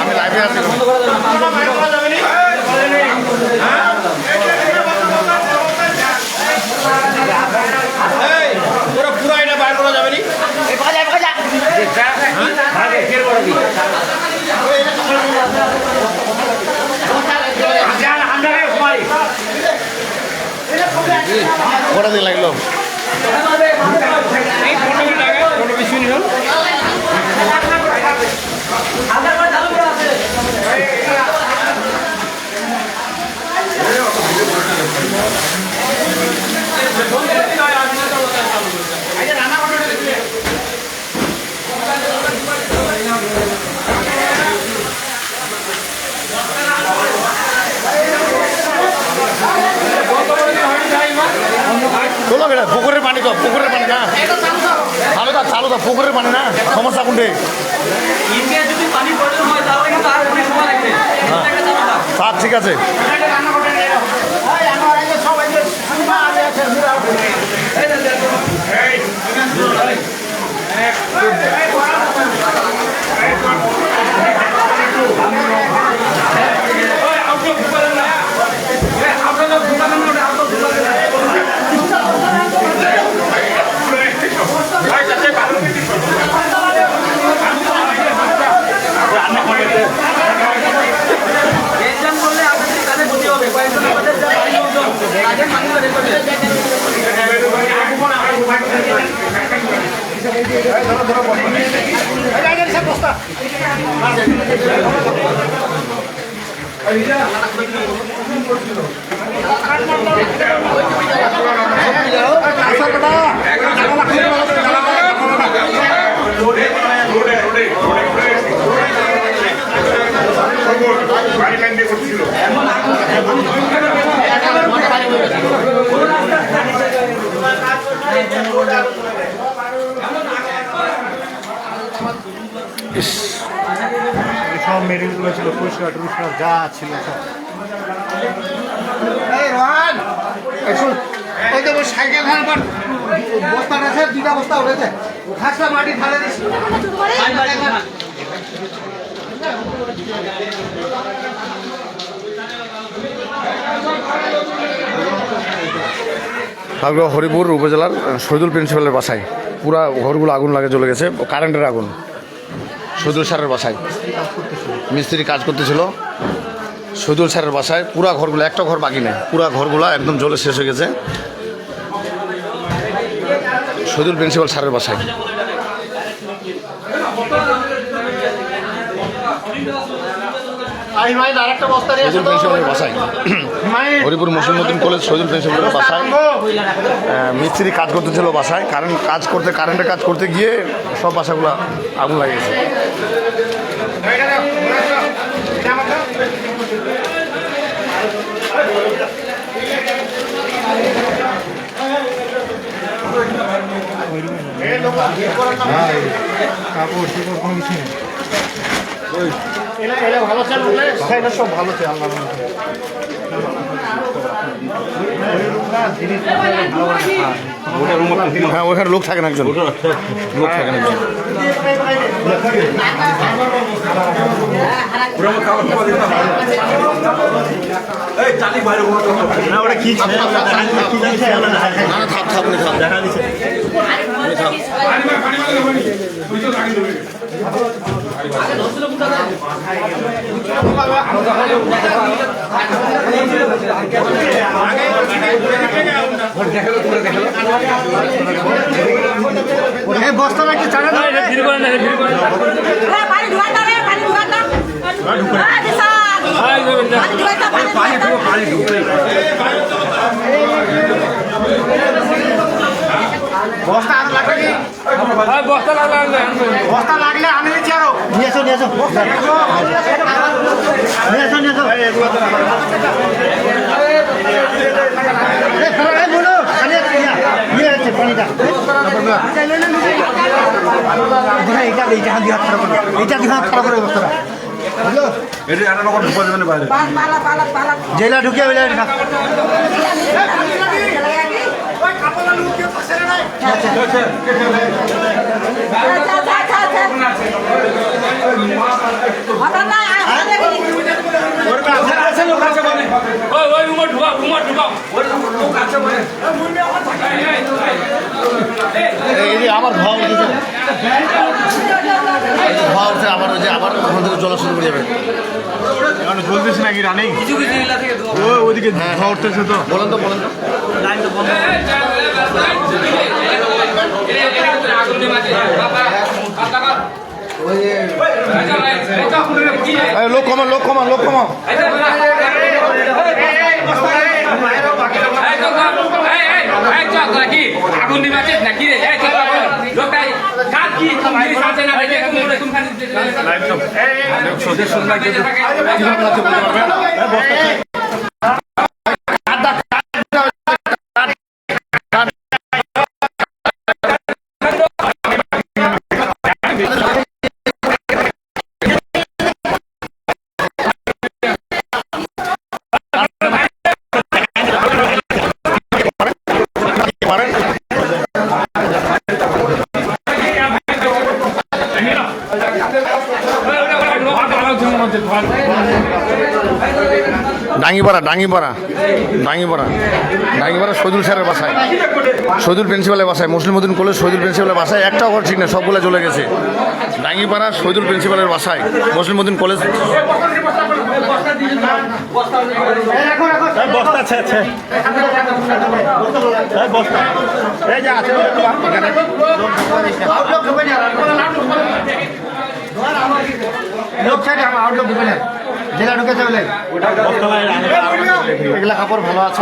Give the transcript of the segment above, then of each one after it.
আমি লাইভে আছি। পুরো এটা বাইর করা যাবে নি। কটা দিন লাগলো? পুকুরের পানি তো, পুকুরের পানি না চালু তো পুকুরের পানি না, সমস্যা কোনটে? থাক, ঠিক আছে। সব মেডেলগুলো ছিল, পুরস্কার টুরস্কার যা ছিল সব। ওই তো সাইকেল খান বস্তা আছে, 2টা বস্তা উঠেছে, খাসটা মাটি ঢালে দিচ্ছি। হরিপুর উপজেলার শহীদুল প্রিন্সিপালের বাসায় পুরা ঘরগুলো আগুন লাগে জ্বলে গেছে, কারেন্টের আগুন। শহীদুল স্যারের বাসায় মিস্ত্রি কাজ করতেছিল, শহীদুল স্যারের বাসায় পুরা ঘরগুলো, একটা ঘর বাকি নেই, পুরা ঘরগুলো একদম জ্বলে শেষ হয়ে গেছে। শহীদুল প্রিন্সিপাল স্যারের বাসায় বাসায় হরিপুর মুসলিম কলেজ শহীদুল প্রিন্সিপালের বাসায় মিস্ত্রি কাজ করতেছিল বাসায়, কারেন্টের কাজ করতে গিয়ে সব বাসাগুলো আগুন লাগিয়েছে। কাপড় শিকড় কোনো কিছু নেই, ভালো চাল সব ভালো চাল। হ্যাঁ, ওখানে লোক থাকে না, একজন লোক থাকে না। ওটা কি দেখা দিচ্ছে। বস্তা নাকি চাকা বস্তা আর লাগবে কি? বস্তা লাগলে আমি দিচ্ছি আরো নিয়ে এসো নিয়ে এসো পানিটা বস্তাটা জেলা ঢুকে আবার ধোয়া উঠছে আবার ওই যে আবার ওখান থেকে চলা শুরু করে যাবে বলতেছি নাকি রানিং ওইদিকে ধোয়া উঠতেছে তো বলেন তো লাইন তো বন্ধ লোক কমা আগুন দিবাছে নাকি রে লোকটাই কাজ কি তুমি সাথে না দেখে কোনখানে ডাঙ্গিপাড়া শহীদুল স্যারের বাসায় শহীদুল প্রিন্সিপালের বাসায় মুসলিম উদ্দিন কলেজ শহীদুল প্রিন্সিপালের বাসায় একটাও ঘর ঠিক না, সবগুলো চলে গেছে। ডাঙ্গিপাড়া শহীদুল প্রিন্সিপালের বাসায় মুসলিম উদ্দিন কলেজ জেলা ঢুকেছে বলে এগুলা কাপড় ভালো আছে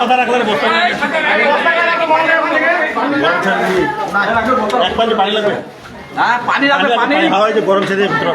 কথা রাখলে পানি লাগবে পানি লাগবে পানি হাওয়ায় যে গরম ছেড়ে ভিতর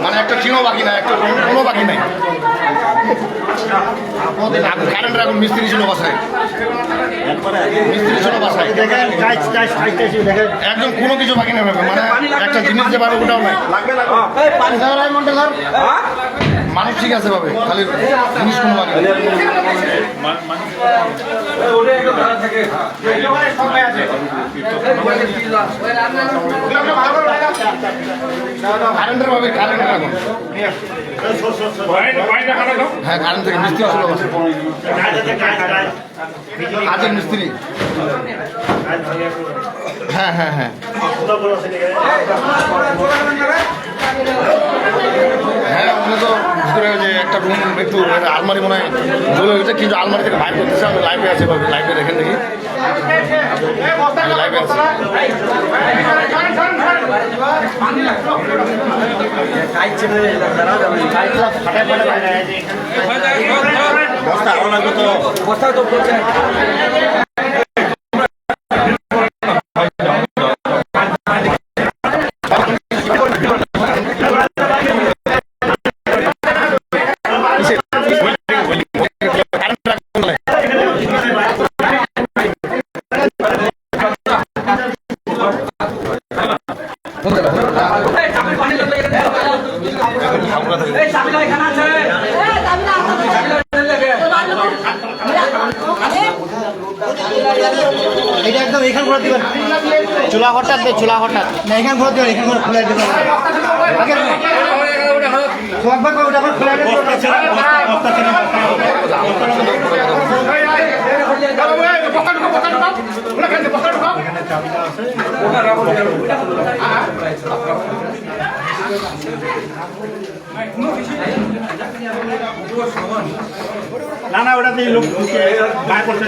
মানে একটা টিনও বাকি নাই, একটা কোনো বাকি নাই। কারেন্টের এখন মিস্ত্রি ছিল বাসায়, একদম কোনো কিছু বাকি নেই, মানে একটা জিনিস যে পারবে ওটাও নাই। মানুষ ঠিক আছে পাবে, খালি জিনিস কোনো বাকি নেই। কারেন্টের পাবে, কারেন্টের এখন হ্যাঁ কারেন্ট থেকে মিস্ত্রি ছিল বাসায়, কাজের মিস্ত্রি। হ্যাঁ হ্যাঁ হ্যাঁ হ্যাঁ ওখানে তো ভিতরে যে একটা রুম একটু আলমারি মনে হয় জ্বলে গেছে, কিন্তু আলমারি থেকে বাইর করতেছে। আমি লাইভে আছি, লাইভে দেখেন দেখি, লাইভে আছে। বস্তা আরো লাগবে তো, বস্তা তো এই চাবিটা এখানে আছে এটা একদম এখান ঘোরা দিবেন চুলা হঠাৎ দে চুলা হঠাৎ না এখান ঘোরা দিবেন এখান ঘোরা খোলা দিবেন সোয়াকবার করে ওটা খোলা না না ওটাতে লোক ঢুকে গায়ে পড়ছে